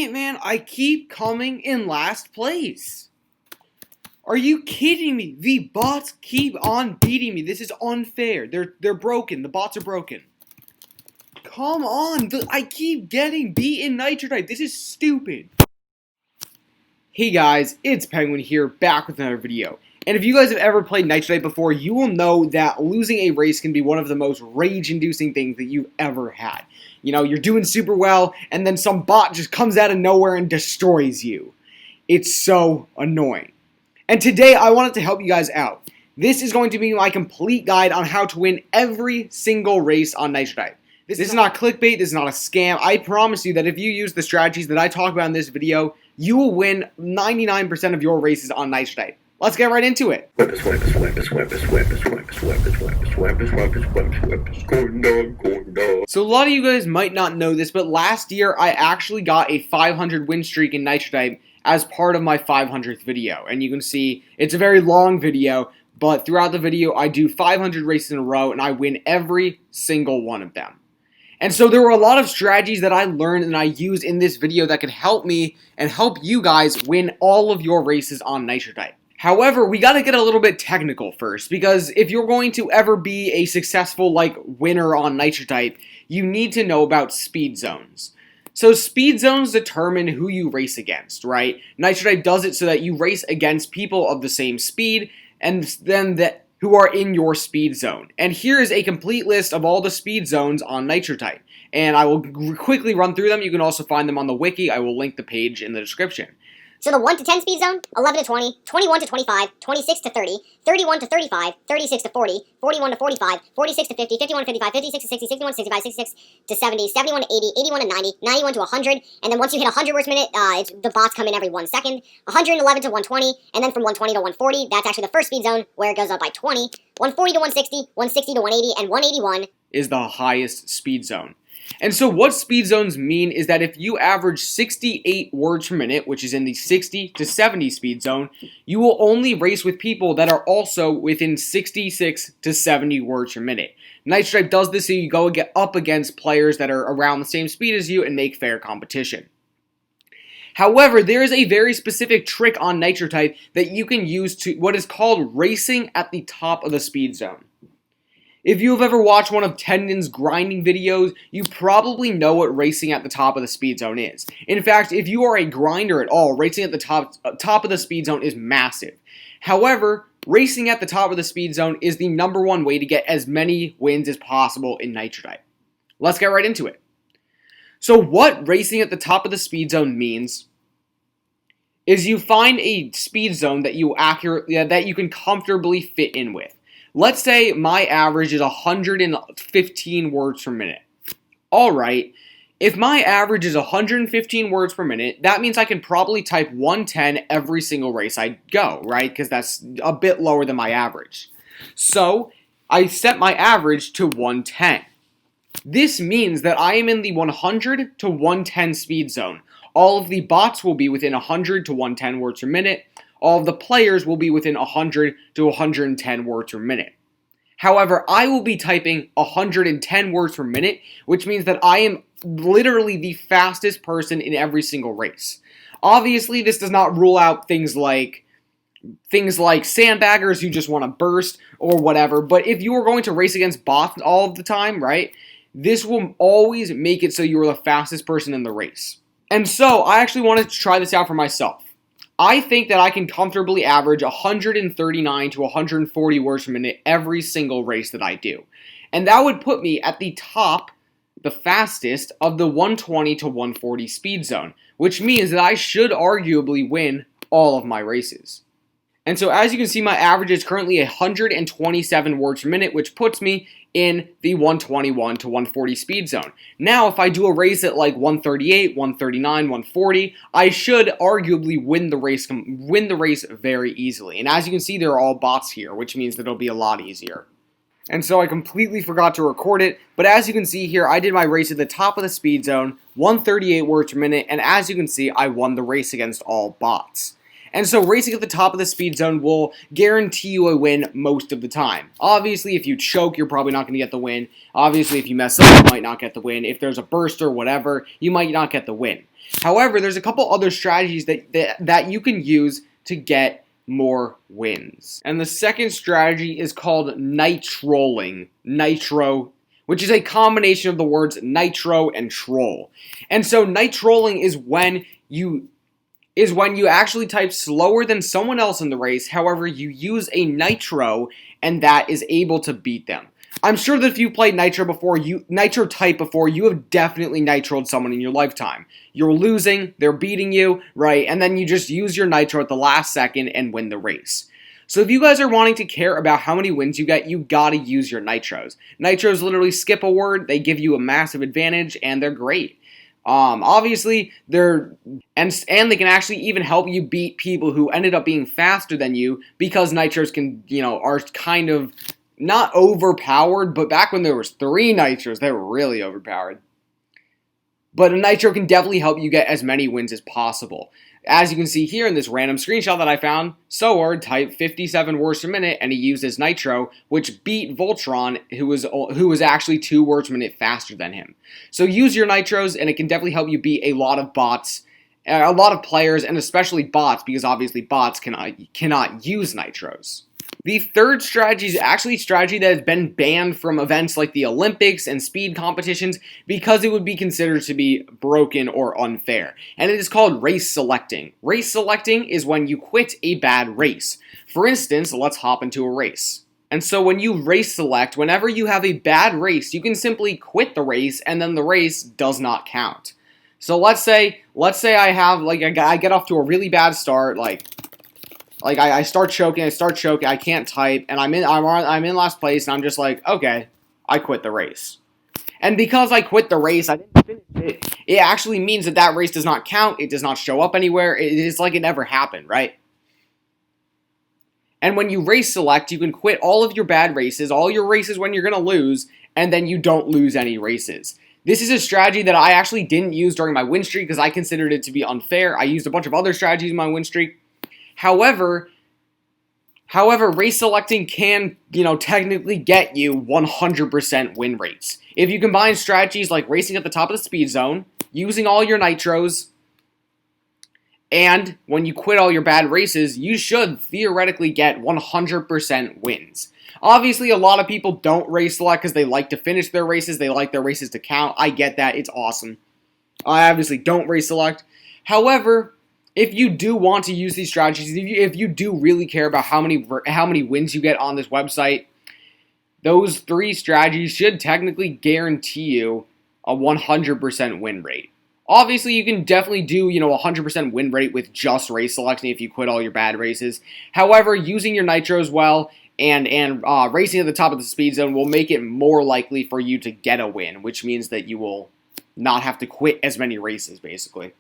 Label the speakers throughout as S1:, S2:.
S1: it, man. I keep coming in last place. Are you kidding me? The bots keep on beating me. This is unfair. They're broken. The bots are broken. Come on. I keep getting beaten Nitro type. This is stupid. Hey guys, it's Penguin here, back with another video. And if you guys have ever played Nitro type before, you will know that losing a race can be one of the most rage-inducing things that you've ever had. You know, you're doing super well, and then some bot just comes out of nowhere and destroys you. It's so annoying. And today, I wanted to help you guys out. This is going to be my complete guide on how to win every single race on Nitro type. This is not clickbait, this is not a scam. I promise you that if you use the strategies that I talk about in this video, you will win 99% of your races on Nitro type. Let's get right into it. So a lot of you guys might not know this, but last year I actually got a 500 win streak in Nitro type as part of my 500th video. And you can see it's a very long video, but throughout the video I do 500 races in a row and I win every single one of them. And so there were a lot of strategies that I learned and I used in this video that could help me and help you guys win all of your races on Nitro type. However, we gotta get a little bit technical first, because if you're going to ever be a successful, winner on Nitro type, you need to know about speed zones. So speed zones determine who you race against, right? Nitro type does it so that you race against people of the same speed, and then who are in your speed zone. And here is a complete list of all the speed zones on Nitro type. And I will quickly run through them. You can also find them on the wiki. I will link the page in the description.
S2: So the 1 to 10 speed zone, 11 to 20, 21 to 25, 26 to 30, 31 to 35, 36 to 40, 41 to 45, 46 to 50, 51 to 55, 56 to 60, 61 to 65, 66 to 70, 71 to 80, 81 to 90, 91 to 100, and then once you hit 100 words per minute, the bots come in every 1 second, 111 to 120, and then from 120 to 140, that's actually the first speed zone, where it goes up by 20, 140 to 160, 160 to 180, and 181
S1: is the highest speed zone. And so what speed zones mean is that if you average 68 words per minute, which is in the 60 to 70 speed zone, you will only race with people that are also within 66 to 70 words per minute. Nitro type does this so you go get up against players that are around the same speed as you and make fair competition. However, there is a very specific trick on Nitro type that you can use to what is called racing at the top of the speed zone. If you have ever watched one of Tendon's grinding videos, you probably know what racing at the top of the speed zone is. In fact, if you are a grinder at all, racing at the top of the speed zone is massive. However, racing at the top of the speed zone is the #1 way to get as many wins as possible in Nitro type. Let's get right into it. So what racing at the top of the speed zone means is you find a speed zone that you can comfortably fit in with. Let's say my average is 115 words per minute. Alright, if my average is 115 words per minute, that means I can probably type 110 every single race I go, right? Because that's a bit lower than my average. So, I set my average to 110. This means that I am in the 100 to 110 speed zone. All of the bots will be within 100 to 110 words per minute. All of the players will be within 100 to 110 words per minute. However, I will be typing 110 words per minute, which means that I am literally the fastest person in every single race. Obviously, this does not rule out things like sandbaggers who just want to burst or whatever, but if you are going to race against bots all of the time, right, this will always make it so you are the fastest person in the race. And so, I actually wanted to try this out for myself. I think that I can comfortably average 139 to 140 words per minute every single race that I do. And that would put me at the top, the fastest, of the 120 to 140 speed zone, which means that I should arguably win all of my races. And so as you can see, my average is currently 127 words per minute, which puts me in the 121 to 140 speed zone. Now, if I do a race at 138, 139, 140, I should arguably win the race very easily. And as you can see, they're all bots here, which means that it'll be a lot easier. And so I completely forgot to record it, but as you can see here, I did my race at the top of the speed zone, 138 words per minute, and as you can see, I won the race against all bots. And so racing at the top of the speed zone will guarantee you a win most of the time. Obviously, if you choke, you're probably not going to get the win. Obviously, if you mess up, you might not get the win. If there's a burst or whatever, you might not get the win. However, there's a couple other strategies that you can use to get more wins. And the second strategy is called nitrolling. Nitro, which is a combination of the words nitro and troll. And so nitrolling is when you actually type slower than someone else in the race. However, you use a nitro and that is able to beat them. I'm sure that if you played Nitro before, you have definitely nitroed someone in your lifetime. You're losing, they're beating you, right? And then you just use your nitro at the last second and win the race. So if you guys are wanting to care about how many wins you get, you gotta use your nitros. Nitros literally skip a word, they give you a massive advantage, and they're great. Obviously, and they can actually even help you beat people who ended up being faster than you because nitros are kind of not overpowered, but back when there was 3 nitros, they were really overpowered. But a nitro can definitely help you get as many wins as possible. As you can see here in this random screenshot that I found, Sword typed 57 words per minute, and he used his nitro, which beat Voltron, who was actually 2 words per minute faster than him. So use your nitros, and it can definitely help you beat a lot of bots, a lot of players, and especially bots, because obviously bots cannot use nitros. The third strategy is actually a strategy that has been banned from events like the Olympics and speed competitions because it would be considered to be broken or unfair. And it is called race selecting. Race selecting is when you quit a bad race. For instance, let's hop into a race. And so when you race select, whenever you have a bad race, you can simply quit the race and then the race does not count. So let's say I have, I get off to a really bad start, I start choking, I can't type, and I'm in last place, and I'm just like, okay, I quit the race. And because I quit the race, I didn't finish it, it actually means that race does not count, it does not show up anywhere, it's like it never happened, right? And when you race select, you can quit all of your bad races, all your races when you're going to lose, and then you don't lose any races. This is a strategy that I actually didn't use during my win streak because I considered it to be unfair. I used a bunch of other strategies in my win streak. However, race selecting can, technically get you 100% win rates. If you combine strategies like racing at the top of the speed zone, using all your nitros, and when you quit all your bad races, you should theoretically get 100% wins. Obviously, a lot of people don't race select because they like to finish their races, they like their races to count. I get that, it's awesome. I obviously don't race select. However, if you do want to use these strategies, if you do really care about how many wins you get on this website, those 3 strategies should technically guarantee you a 100% win rate. Obviously, you can definitely do, a 100% win rate with just race selecting if you quit all your bad races. However, using your nitros well and racing at the top of the speed zone will make it more likely for you to get a win, which means that you will not have to quit as many races, basically.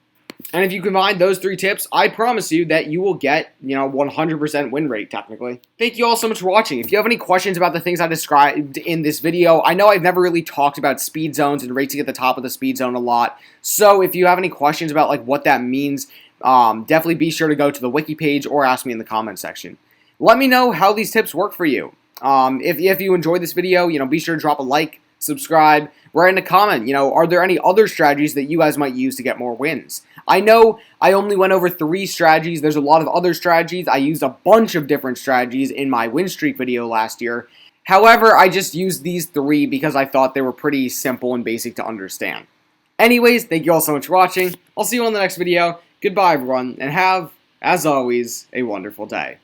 S1: And if you combine those 3 tips, I promise you that you will get, 100% win rate, technically. Thank you all so much for watching. If you have any questions about the things I described in this video, I know I've never really talked about speed zones and racing at the top of the speed zone a lot. So if you have any questions about, what that means, definitely be sure to go to the wiki page or ask me in the comment section. Let me know how these tips work for you. If you enjoyed this video, be sure to drop a like, subscribe, write in a comment, are there any other strategies that you guys might use to get more wins? I know I only went over 3 strategies. There's a lot of other strategies. I used a bunch of different strategies in my win streak video last year. However, I just used these 3 because I thought they were pretty simple and basic to understand. Anyways, thank you all so much for watching. I'll see you on the next video. Goodbye, everyone, and have, as always, a wonderful day.